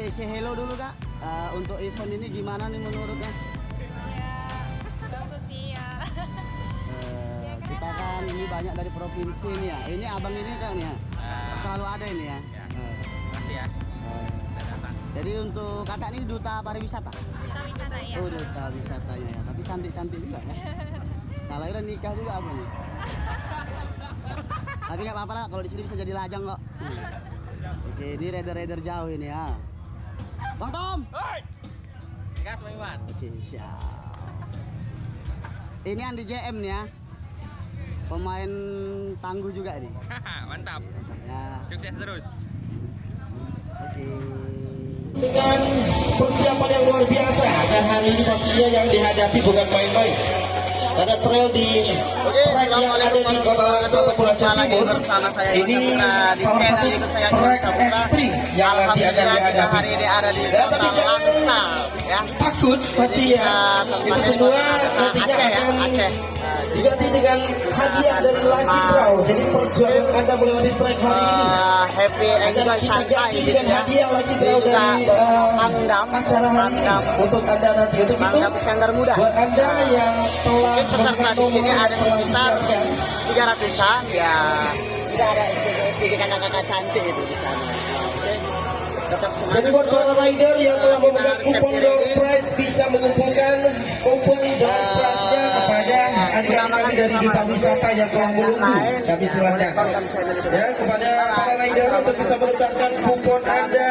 say hello dulu Kak. Untuk event ini gimana nih menurutnya? Ya, bagus sih ya. Kita kan ini banyak dari provinsi nih ya. Ini abang ini kan ya, selalu ada ini ya. Pasti ya. Jadi untuk kakak ini duta pariwisata. Duta wisata ya. Oh duta wisatanya ya. Tapi cantik-cantik juga ya. Kalau udah nikah juga apa nih? Tapi nggak apa-apa lah. Kalau di sini bisa jadi lajang kok. Oke, ini rider-rider jauh ini ya. Bang Tom. Gas Bang Iwan. Oke siap. Ini Andi JM nih ya. Pemain tangguh juga nih. Mantap. Ya. Sukses terus. Oke. Dengan persiapan yang luar biasa, dan hari ini pastinya yang dihadapi bukan main-main. Karena trail di track yang ada di Kota Langsa Pulau Jawa Timur ini salah satu track ekstrim yang nanti akan dihadapi. Hari ini ada di Dan Kota tapi jangan Langsa ya. takut pastinya itu semua nantinya akan diganti dengan hadiah dari Lucky Draw. Jadi perjuangan Anda melewati track hari ini Happy enjoy santai gitu dengan ya. hadiah Lucky Draw dari acara hari ini untuk Anda nanti. Untuk itu Iskandar Muda. buat Anda yang telah Peserta di sini ada sekitar 300-an ya. Tidak ada SPG kakak-kakak cantik itu di sana. Oke. Tetap semangat. Jadi buat para rider yang telah memegang kupon door prize bisa mengumpulkan kupon door prize-nya kepada adik-adik dari duta wisata yang telah menunggu. Kami silakan ya kepada para rider untuk bisa menukarkan kupon Anda.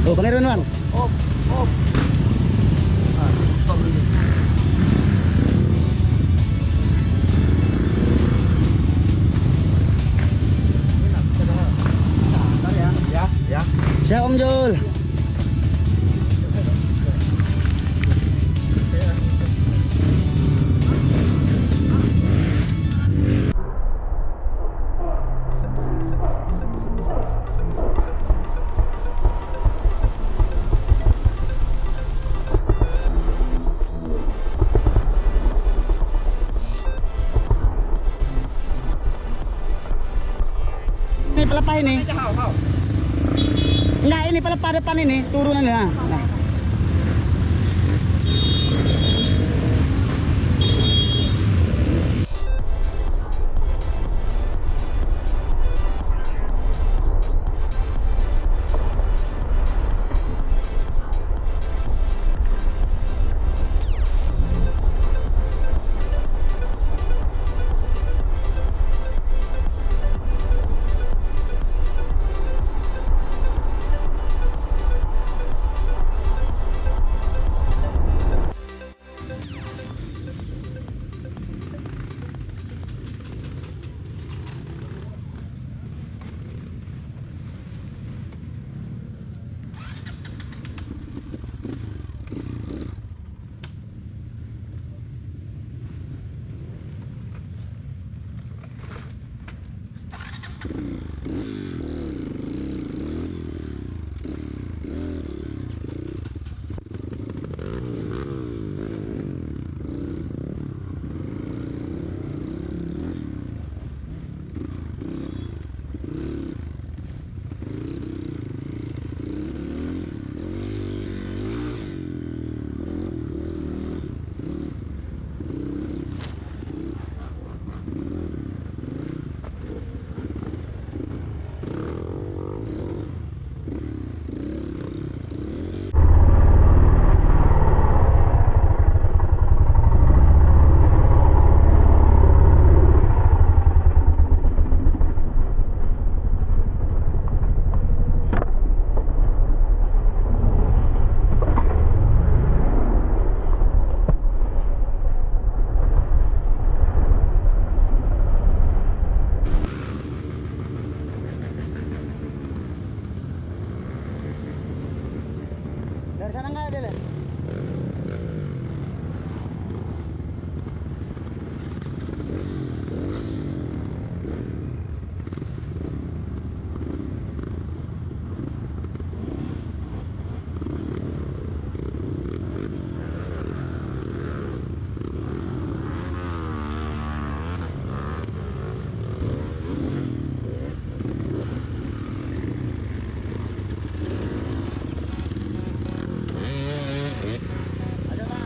Oh, Bang Irwan. Op. Ya. Siap Om Jul. Ini pelepah ini. Enggak, ini pelepah depan ini turunan ya. Nah. Dari sana nggak ada, Le? Ada, Bang.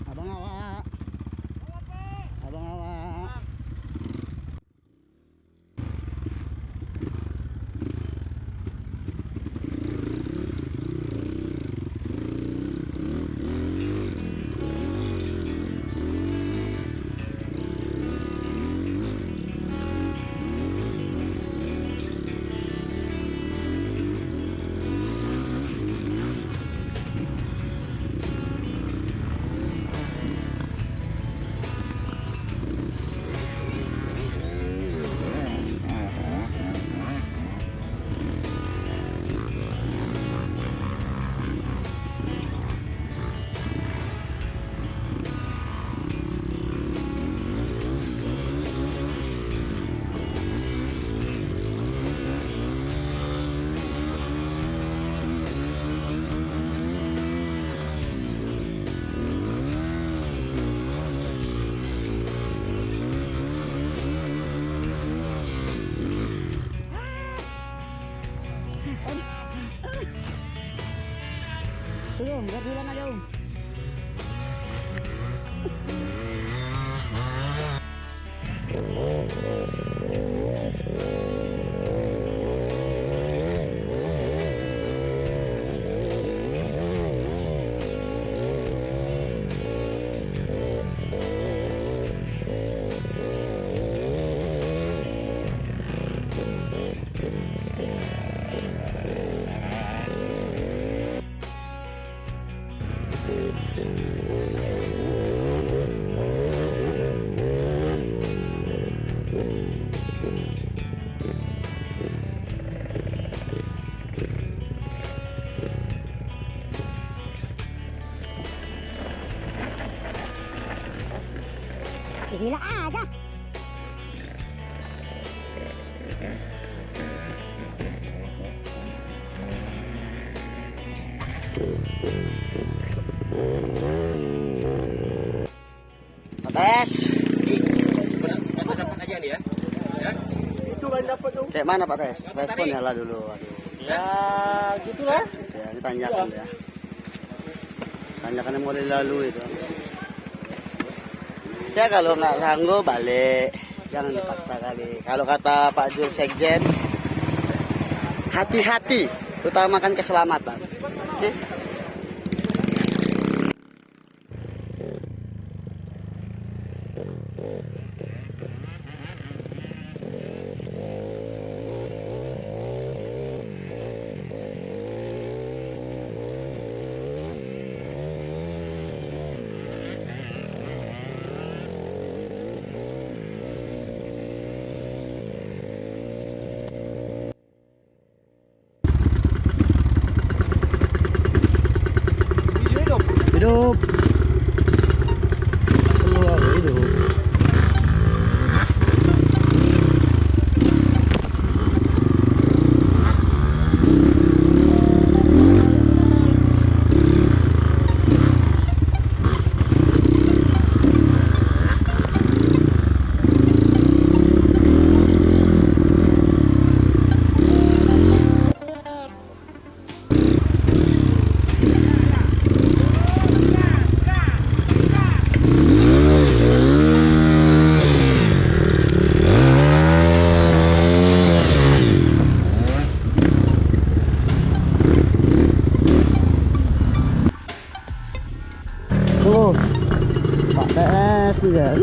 Abang awak. Abang awak. Belum, biar duluan aja, Om. Gila aja. Tes. Dapat aja nih ya. Ya. Kayak mana Pak Tes? Respon ya lah dulu. Aduh. Ya, gitulah. Ya, ini tanyakan ya. Tanyakan yang mau dilalui itu. Ya kalau nggak sanggup balik, jangan dipaksa kali. Kalau kata Pak Jul Sekjen, hati-hati, utamakan keselamatan. Oke? Hidup. Keluar hidup. Oh, Pak PS juga.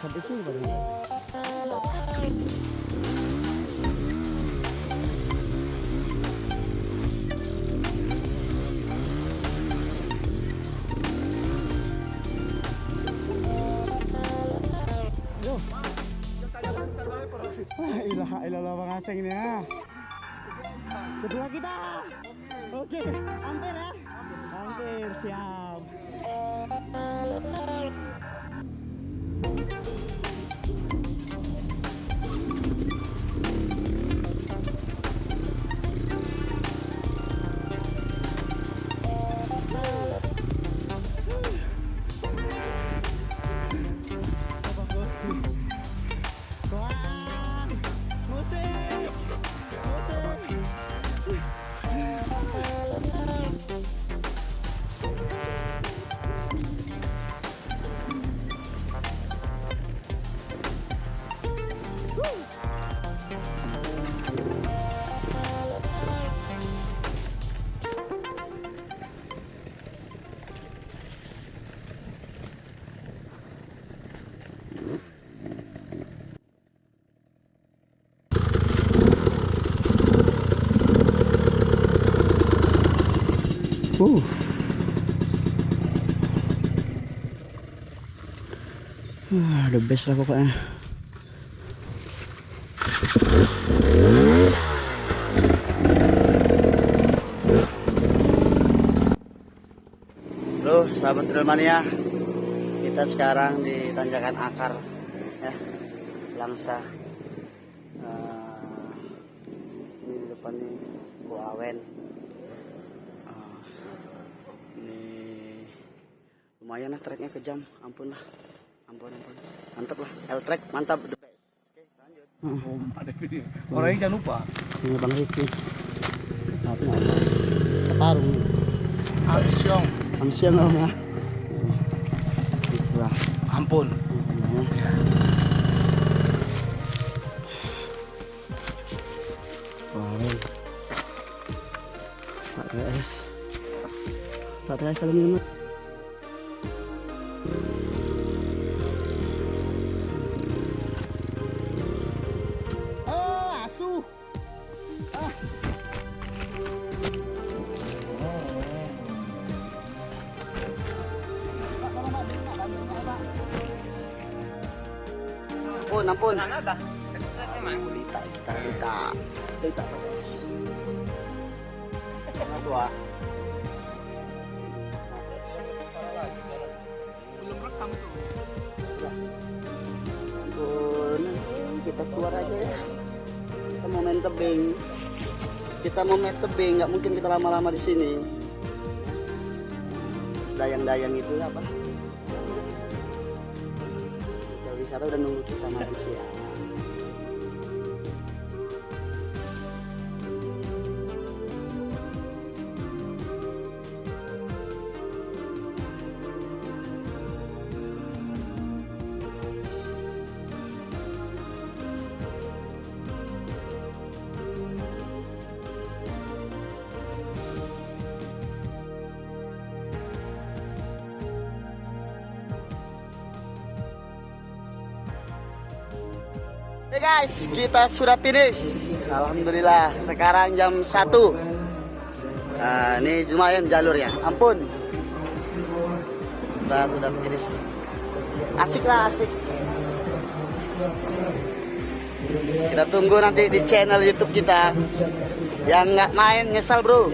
Sampai sini baru. La ilaha illallah Bang Aseng ini ya. Kedua kita. Oke, hampir ya. Hampir siap. The best lah pokoknya. Bro, sahabat trail mania, kita sekarang di tanjakan akar ya, Langsa. Ini di depan nih Buawen. Ini lumayan lah treknya, kejam, ampun lah, ampun, mantap lah, L-Trek mantap, the best. Oke, lanjut. Ada video. Orangnya jangan lupa. Ini Bang Riki. Apa? Tarung. Amsyong. Amsyong lah ya. Itulah. Ampun. Ya. Wow. Pak guys. Pak guys kalau minum. Ampun. Lita guys. Nah, tua. Belum rekam tuh. Ampun, kita keluar aja ya. Kita mau main tebing. Nggak mungkin kita lama-lama di sini. Dayang-dayang itu apa? Wisata udah nunggu kita manusia. Oke guys, kita sudah finish. Alhamdulillah. Sekarang jam 1. Nah, ini lumayan jalurnya. Ampun. Kita sudah finish. Asik lah, asik. Kita tunggu nanti di channel YouTube kita. Yang nggak main nyesal bro.